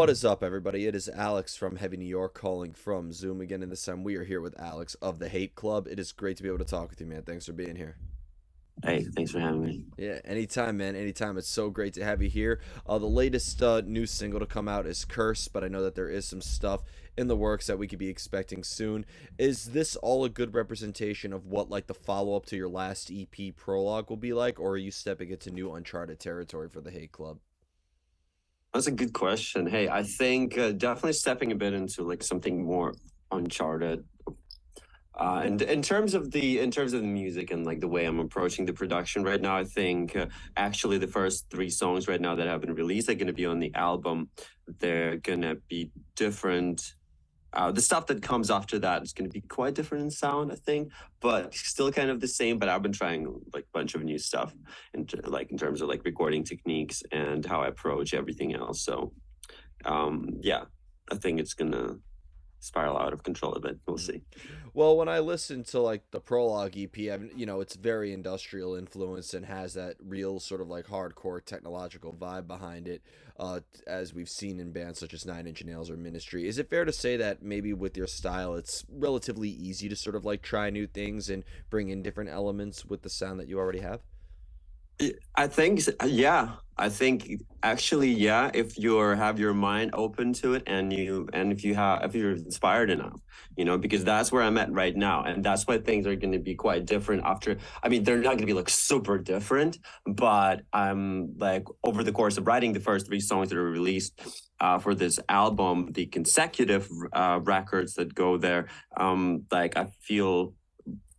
What is up, everybody? It is Alex from Heavy New York calling from Zoom again, and this time we are here with Alex of the Hate Club. It is great to be able to talk with you, man. Thanks for being here. Hey, thanks for having me. Yeah, anytime, man. Anytime. It's so great to have you here. The latest new single to come out is Curse, but I know that there is some stuff in the works that we could be expecting soon. Is this all a good representation of what, like, the follow up to your last EP prologue will be like, or are you stepping into new uncharted territory for the Hate Club? That's a good question. Hey, I think definitely stepping a bit into like something more uncharted. And in terms of the music and like the way I'm approaching the production right now, I think actually the first three songs right now that have been released are going to be on the album. They're gonna be different. The stuff that comes after that is going to be quite different in sound, I think, but still kind of the same. But I've been trying like a bunch of new stuff, like in terms of like recording techniques and how I approach everything else. So, yeah, I think it's gonna spiral out of control a bit. We'll Mhm. see. Well, when I listen to like the prologue EP, it's very industrial influence and has that real sort of like hardcore technological vibe behind it, as we've seen in bands such as Nine Inch Nails or Ministry. Is it fair to say that maybe with your style, it's relatively easy to sort of like try new things and bring in different elements with the sound that you already have? I think, yeah. I think actually, yeah. If you're have your mind open to it, and if you're inspired enough, because that's where I'm at right now, and that's why things are going to be quite different after. I mean, they're not going to be like super different, but I'm like over the course of writing the first three songs that are released for this album, the consecutive records that go there, like I feel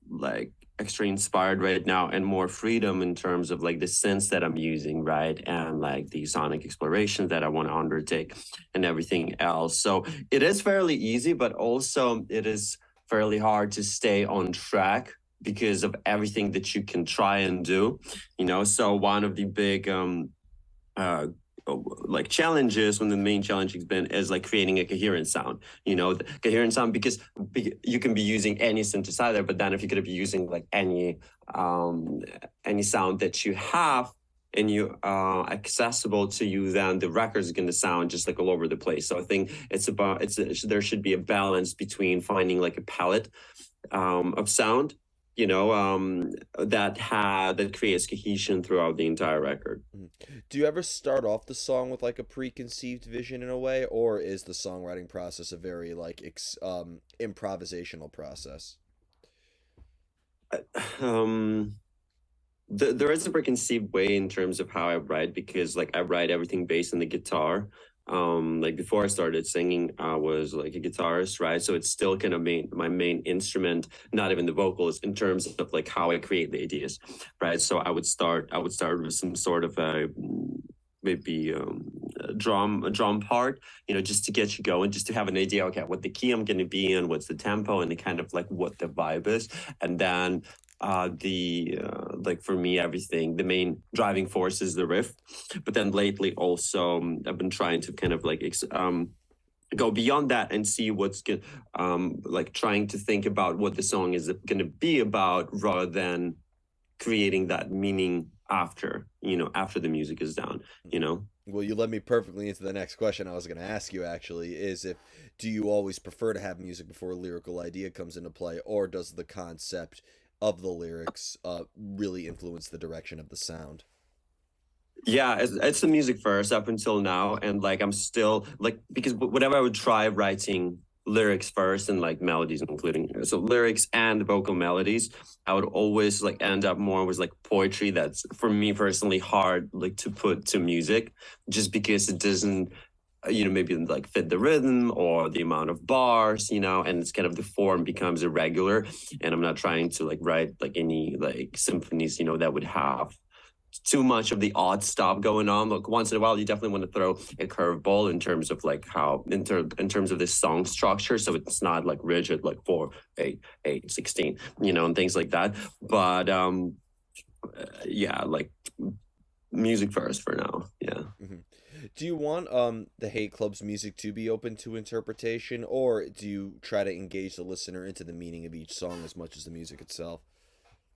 like extra inspired right now and more freedom in terms of like the sense that I'm using, right? And like the sonic exploration that I want to undertake and everything else. So it is fairly easy, but also it is fairly hard to stay on track because of everything that you can try and do, So one of the big uh like challenges, one of the main challenge has been is like creating a coherent sound, the coherent sound, because you can be using any synthesizer, but then if you're going to be using like um any sound that you have and you accessible to you, then the record is going to sound just like all over the place. So I think there should be a balance between finding like a palette of sound, that creates cohesion throughout the entire record. Mhm. Do you ever start off the song with like a preconceived vision in a way, or is the songwriting process a very like improvisational process? um there is a preconceived way in terms of how I write, because like I write everything based on the guitar. Like before I started singing, I was like a guitarist, right? So it's still kind of my main instrument, not even the vocals, in terms of like how I create the ideas, right? So I would start with some sort of a maybe a drum part, just to get you going, just to have an idea, okay, what the key I'm going to be in, what's the tempo, and the kind of like what the vibe is. And then the like for me, everything, the main driving force is the riff. But then lately also, I've been trying to kind of like go beyond that and see what's good, like trying to think about what the song is going to be about, rather than creating that meaning after the music is down. Well, you led me perfectly into the next question I was going to ask you actually is if do you always prefer to have music before a lyrical idea comes into play, or does the concept of the lyrics really influence the direction of the sound? Yeah, it's the music first up until now, and like I'm still like, because whenever I would try writing lyrics first and like melodies, including so lyrics and vocal melodies, I would always like end up more with like poetry. That's for me personally hard like to put to music, just because it doesn't maybe like fit the rhythm or the amount of bars, and it's kind of the form becomes irregular, and I'm not trying to like write like any like symphonies, that would have too much of the odd stuff going on. Like once in a while, you definitely want to throw a curveball in terms of like how in terms of this song structure, so it's not like rigid like 4 8 8 16, and things like that. But yeah, like music first for now. Yeah. Hmm. Do you want the Hate Club's music to be open to interpretation, or do you try to engage the listener into the meaning of each song as much as the music itself?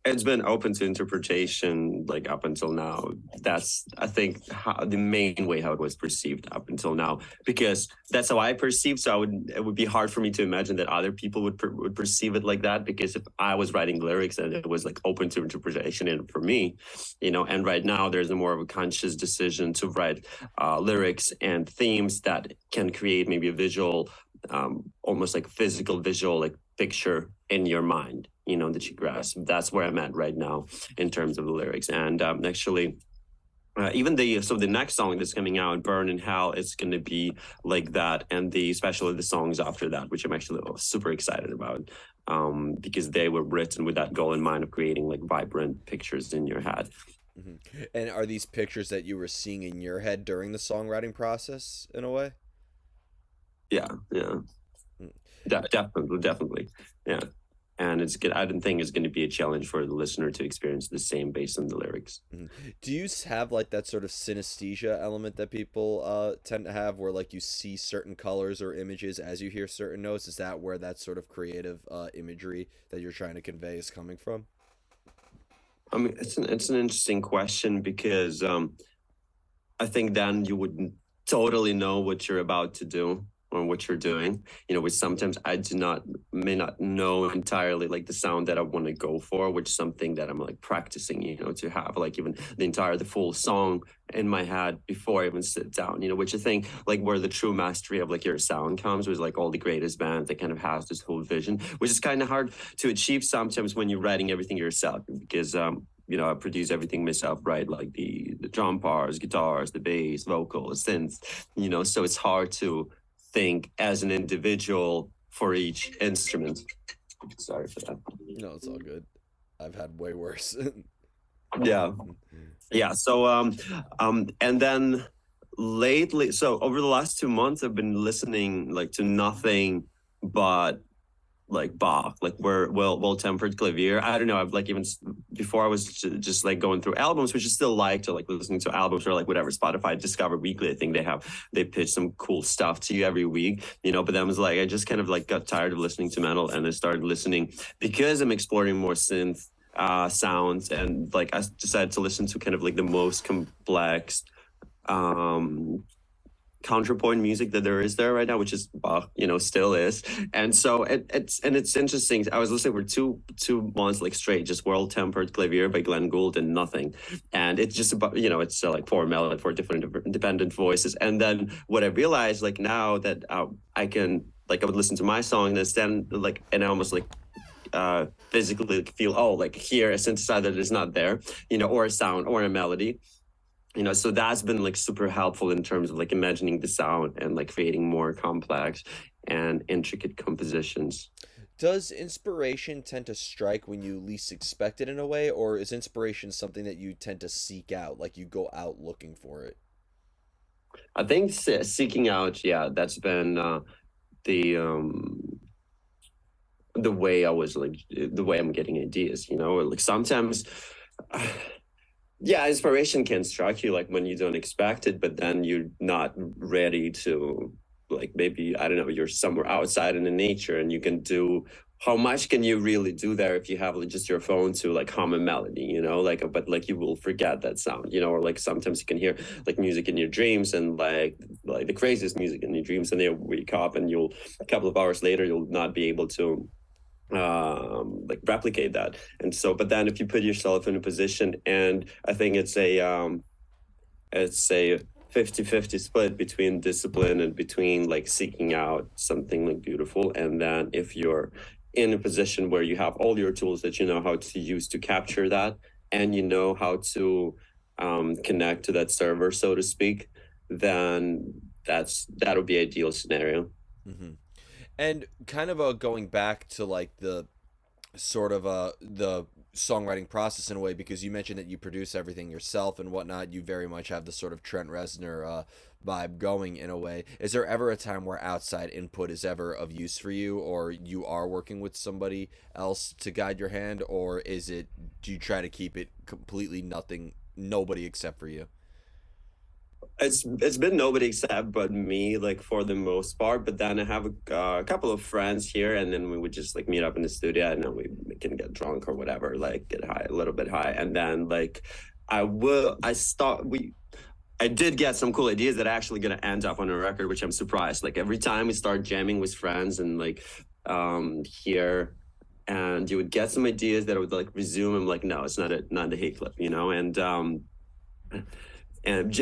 It's been open to interpretation like up until now. That's, I think, how the main way how it was perceived up until now, because that's how I perceive. So it would be hard for me to imagine that other people would perceive it like that, because if I was writing lyrics and it was like open to interpretation, and for me, and right now there's a more of a conscious decision to write lyrics and themes that can create maybe a visual, almost like physical visual like picture in your mind, that you grasp. That's where I'm at right now in terms of the lyrics. And actually, even the next song that's coming out, "Burn in Hell," is going to be like that, and especially the songs after that, which I'm actually super excited about, because they were written with that goal in mind of creating like vibrant pictures in your head. Hmm. And are these pictures that you were seeing in your head during the songwriting process in a way? Yeah, yeah, Mm. definitely, definitely, yeah. And it's good. I don't think it's going to be a challenge for the listener to experience the same based on the lyrics. Mhm. Do you have like that sort of synesthesia element that people tend to have, where like you see certain colors or images as you hear certain notes? Is that where that sort of creative imagery that you're trying to convey is coming from? I mean, it's an interesting question, because I think then you would totally know what you're about to do or what you're doing. Which sometimes I may not know entirely like the sound that I want to go for, which is something that I'm like practicing, to have like even the full song in my head before I even sit down, which I think like where the true mastery of like your sound comes was like all the greatest bands that kind of has this whole vision, which is kind of hard to achieve sometimes when you're writing everything yourself, because I produce everything myself, right? Like the drum parts, guitars, the bass, vocals, synths, so it's hard to think as an individual for each instrument. Sorry for that. No, it's all good. I've had way worse. Yeah. Yeah. So and then lately, so over the last 2 months, I've been listening like to nothing but like Bach, like where well tempered clavier. I don't know. I've like even before I was just like going through albums, which I still like to like listening to albums, or like whatever Spotify Discover Weekly. I think they pitch some cool stuff to you every week, But then I was like, I just kind of like got tired of listening to metal, and I started listening because I'm exploring more synth sounds, and like I decided to listen to kind of like the most complex um counterpoint music that there is there right now, which is Bach, still is. And so it's interesting. I was listening for two months like straight, just World Tempered Clavier by Glenn Gould and nothing. And it's just about, it's like four melody, four different independent voices. And then what I realized, like now that I can, like I would listen to my song and then like, and I almost like physically feel, oh, like here a synthesizer that is not there, or a sound or a melody, so that's been like super helpful in terms of like imagining the sound and like creating more complex and intricate compositions. Does inspiration tend to strike when you least expect it in a way, or is inspiration something that you tend to seek out, like you go out looking for it? I think seeking out, yeah, that's been the the way I was like the way I'm getting ideas, like sometimes yeah, inspiration can strike you like when you don't expect it, but then you're not ready to, like, maybe, I don't know, you're somewhere outside in the nature and you can do, how much can you really do there if you have like, just your phone to like hum a melody, like, but like you will forget that sound, or like sometimes you can hear like music in your dreams, and like the craziest music in your dreams, and you wake up and you'll, a couple of hours later, you'll not be able to like replicate that. And so, but then if you put yourself in a position, and I think it's a 50-50 split between discipline and between like seeking out something like beautiful. And then if you're in a position where you have all your tools that you know how to use to capture that, and you know how to connect to that server, so to speak, then that'll be ideal scenario. Hmm. And kind of going back to like the sort of the songwriting process in a way, because you mentioned that you produce everything yourself and whatnot. You very much have the sort of Trent Reznor vibe going in a way. Is there ever a time where outside input is ever of use for you, or you are working with somebody else to guide your hand, or is it, do you try to keep it completely nothing, nobody except for you? It's been nobody except but me, like for the most part. But then I have a couple of friends here, and then we would just like meet up in the studio, and then we can get drunk or whatever, like get high, a little bit high, and then like I start we I did get some cool ideas that are actually gonna end up on a record, which I'm surprised. Like every time we start jamming with friends and like here, and you would get some ideas that I would like resume. I'm like, no, it's not a hate clip, you know, and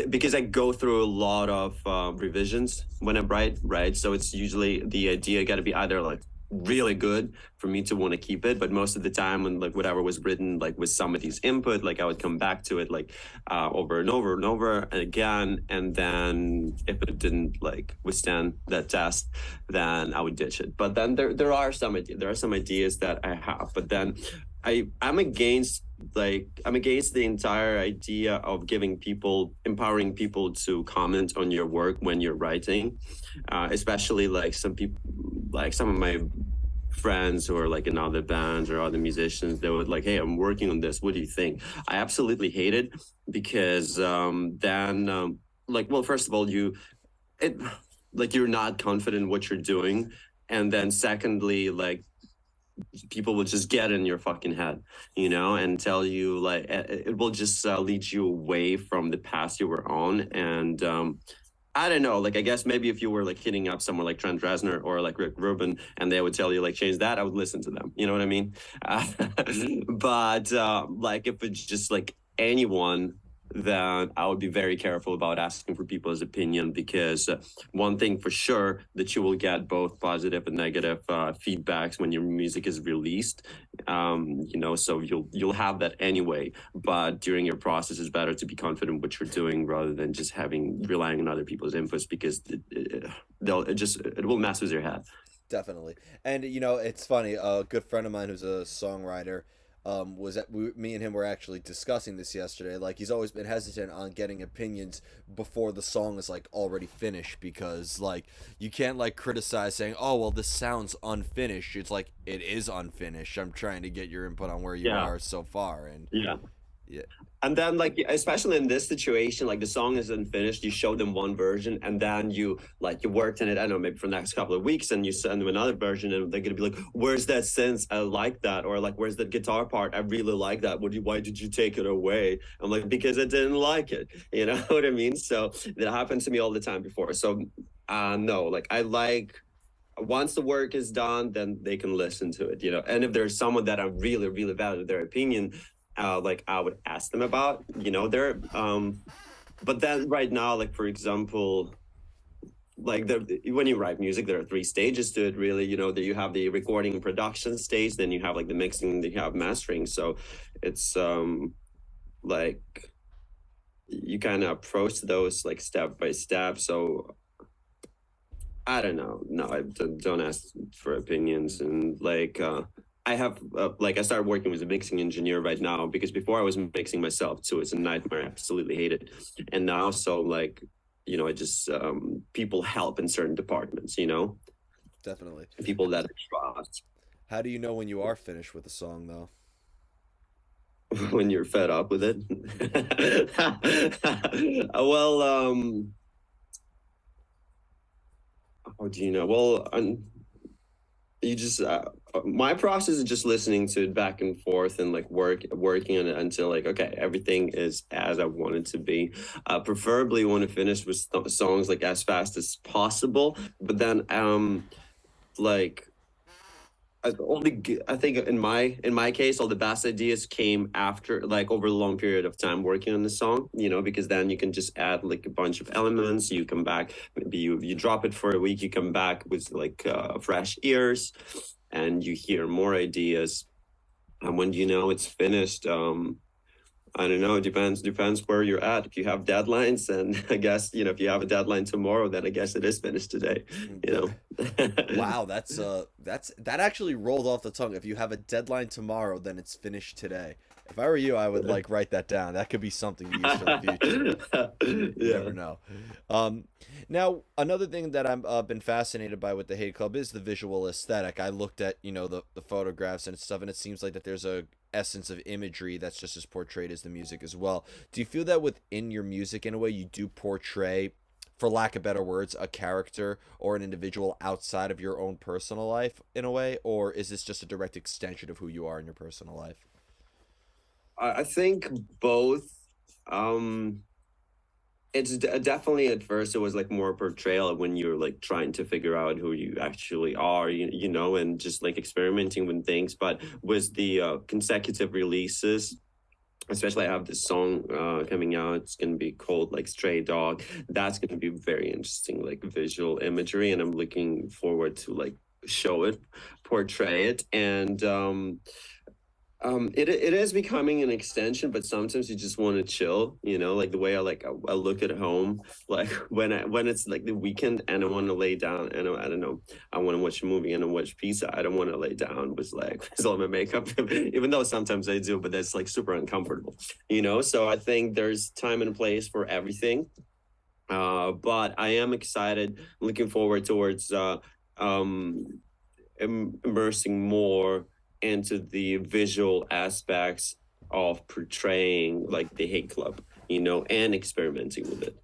because I go through a lot of revisions when I write, right? So it's usually the idea got to be either like really good for me to want to keep it, but most of the time when like whatever was written like with somebody's input, like I would come back to it like over and over and over and again, and then if it didn't like withstand that test, then I would ditch it. But then there are some ideas that I have, but then I'm against the entire idea of empowering people to comment on your work when you're writing, especially like some of my friends who are like in other bands or other musicians. They would like, hey, I'm working on this, what do you think? I absolutely hate it because then like, well, first of all, it like you're not confident in what you're doing, and then secondly, like people will just get in your fucking head, you know, and tell you like it will just lead you away from the path you were on. And I don't know, like I guess maybe if you were like hitting up someone like Trent Reznor or like Rick Rubin and they would tell you like change that, I would listen to them, you know what I mean? uh, but like if it's just like anyone, then I would be very careful about asking for people's opinion, because one thing for sure that you will get both positive and negative feedbacks when your music is released. You know, so you'll have that anyway. But during your process, it's better to be confident what you're doing rather than just having relying on other people's inputs, because it will mess with your head. Definitely. And you know, it's funny. A good friend of mine who's a songwriter me and him were actually discussing this yesterday. Like he's always been hesitant on getting opinions before the song is like already finished, because like you can't like criticize saying, "Oh, well this sounds unfinished." It's like it is unfinished. I'm trying to get your input on where you Yeah, are so far, and yeah. yeah. And then, like, especially in this situation, like the song isn't finished, you show them one version, and then you worked on it, I don't know, maybe for the next couple of weeks, and you send them another version, and they're gonna be like, "Where's that synth? I like that," or like, "Where's that guitar part? I really like that. Why did you take it away?" I'm like, "Because I didn't like it." You know what I mean? So that happened to me all the time before. So, no, like I like once the work is done, then they can listen to it, you know. And if there's someone that I really, really value their opinion, like I would ask them about, you know, their but then right now, like for example, like when you write music, there are three stages to it, really. You know, that you have the recording and production stage, then you have like the mixing, then you have mastering. So it's like you kind of approach those like step by step. So I don't know. No, don't ask for opinions. And like, I have, like, I started working with a mixing engineer right now, because before I was mixing myself too. It's a nightmare. I absolutely hate it. And now, so like, you know, I just, people help in certain departments, you know, Definitely. people that I trust. How do you know when you are finished with a song though? When you're fed up with it. Well, how do you know? Well, you just my process is just listening to it back and forth and like working on it until like, okay, everything is as I want it to be. Preferably want to finish with songs like as fast as possible, but then like I think in my case, all the best ideas came after, like, over a long period of time working on the song. You know, because then you can just add like a bunch of elements. You come back, maybe you drop it for a week. You come back with like fresh ears, and you hear more ideas. And when you know it's finished, I don't know. It depends where you're at. If you have deadlines, and I guess, you know, if you have a deadline tomorrow, then I guess it is finished today. You The, know. wow, that actually rolled off the tongue. If you have a deadline tomorrow, then it's finished today. If I were you, I would like write that down. That could be something to use for the future. You never Yeah. know. Um, Now another thing that I'm been fascinated by with the Hate Club is the visual aesthetic. I looked at, you know, the photographs and stuff, and it seems like that there's essence of imagery that's just as portrayed as the music as well. Do you feel that within your music, in a way, you do portray, for lack of better words, a character or an individual outside of your own personal life in a way, or is this just a direct extension of who you are in your personal life? I think both. Um, definitely at first it was like more portrayal when you're like trying to figure out who you actually are, you know, and just like experimenting with things. But with the consecutive releases, especially I have this song coming out, it's going to be called like Stray Dog. That's going to be very interesting, like visual imagery, and I'm looking forward to like show it, portray it. And it is becoming an extension, but sometimes you just want to chill, you know, like the way I look at home, like when it's like the weekend and I want to lay down and I don't know, I want to watch a movie and I watch pizza. I don't want to lay down with like with all my makeup, even though sometimes I do, but that's like super uncomfortable, you know. So I think there's time and place for everything. But I am excited, looking forward towards um immersing more into the visual aspects of portraying like the hate club, you know, and experimenting with it.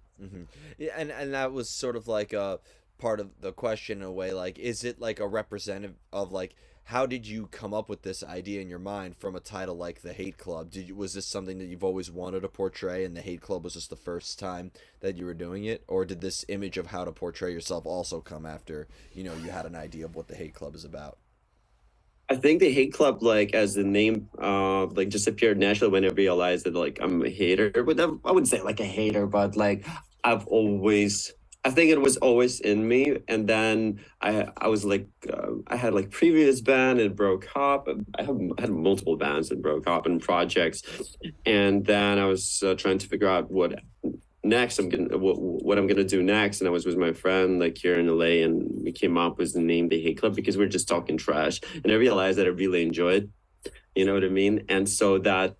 Yeah, and that was sort of like a part of the question in a way. Like, is it like a representative of like how did you come up with this idea in your mind from a title like the Hate Club? Was this something that you've always wanted to portray, and the Hate Club was just the first time that you were doing it, or did this image of how to portray yourself also come after you had an idea of what the Hate Club is about? I think the hate club, like as the name, like just appeared naturally when I realized that like I'm a hater. But I wouldn't say like a hater, but like I've always, I think it was always in me. And then I was like, I had like previous band and broke up. I had multiple bands that broke up and projects, and then I was trying to figure out next what I'm gonna do next. And I was with my friend like here in LA, and we came up with the name the Hate Club because we are just talking trash, and I realized that I really enjoy it, you know what I mean. And so that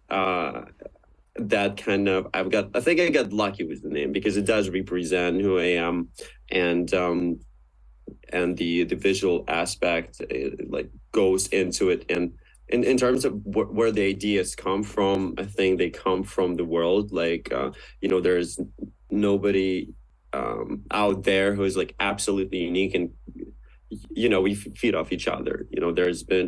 kind of, I think I got lucky with the name because it does represent who I am. And the visual aspect like goes into it. And in terms of where the ideas come from, I think they come from the world. Like you know, there's nobody out there who is like absolutely unique, and you know, we feed off each other. You know,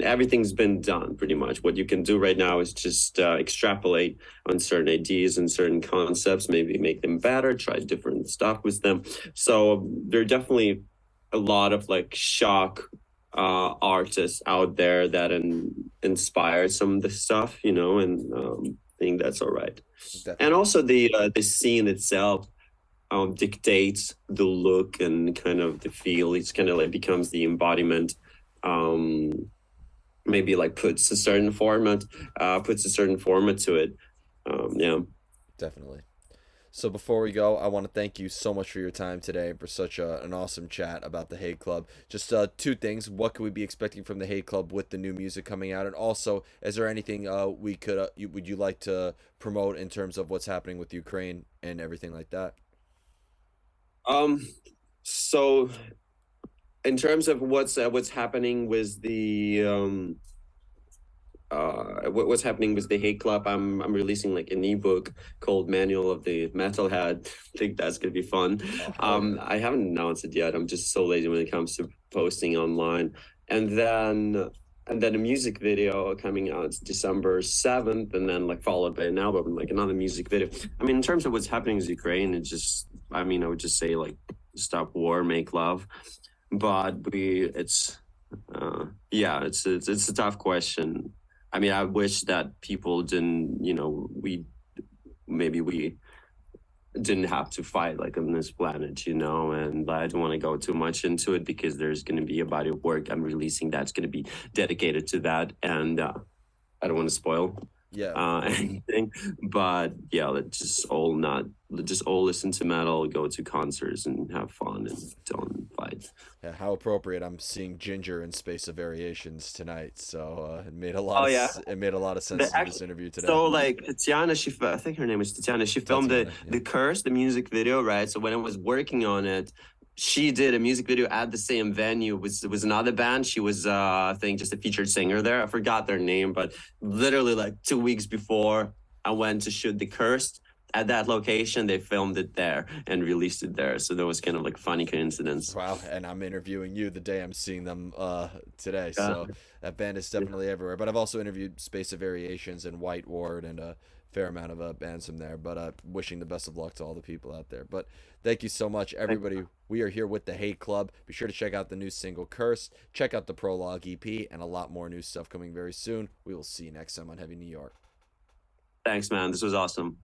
everything's been done pretty much. What you can do right now is just extrapolate on certain ideas and certain concepts, maybe make them better, try different stuff with them. So there are definitely a lot of like shock artists out there that inspire some of the stuff, you know, and I think that's all right. And Definitely. also the scene itself dictates the look and kind of the feel. It's kind of like becomes the embodiment. Um, Maybe like puts a certain format to it. Yeah. Definitely. So before we go, I want to thank you so much for your time today and for such an awesome chat about the Hate Club. Just two things: what could we be expecting from the Hate Club with the new music coming out, and also, is there anything we could would you like to promote in terms of what's happening with Ukraine and everything like that? Um. So in terms of what's happening with the what's happening with the Hate Club, I'm releasing like an ebook called Manual of the Metalhead. I think that's gonna be fun. Oh, hell yeah! I haven't announced it yet. I'm just so lazy when it comes to posting online. And then a music video coming out December 7th, and then like followed by an album, like another music video. I mean, in terms of what's happening in Ukraine, it's just, I mean, I would just say like stop war, make love. But yeah, it's a tough question. I mean, I wish that people didn't, you know, we didn't have to fight like on this planet, you know. And I don't want to go too much into it because there's going to be a body of work I'm releasing that's going to be dedicated to that, and I don't want to spoil Yeah, of course. anything. But yeah, let's just all listen to metal, go to concerts, and have fun, and don't fight. Yeah, how appropriate! I'm seeing Ginger in Space of Variations tonight, so Oh yeah, it made a lot of sense the to do act- this interview today. so like Tatiana, I think her name is Tatiana. She filmed Tatiana, yeah. the Curse, the music video, right? So when I was working on it, she did a music video at the same venue. It was another band. She was I think just a featured singer there. I forgot their name, but literally like 2 weeks before I went to shoot The Cursed at that location, they filmed it there and released it there. So that was kind of like a funny coincidence. Wow, and I'm interviewing you the day I'm seeing them today. Yeah. So that band is definitely everywhere. But I've also interviewed Space of Variations and White Ward and a fair amount of bands from there. But wishing the best of luck to all the people out there. But thank you so much, everybody. We are here with the Hate Club. Be sure to check out the new single Curse. Check out the Prologue EP and a lot more new stuff coming very soon. We will see you next time on Heavy New York. Thanks, man. This was awesome.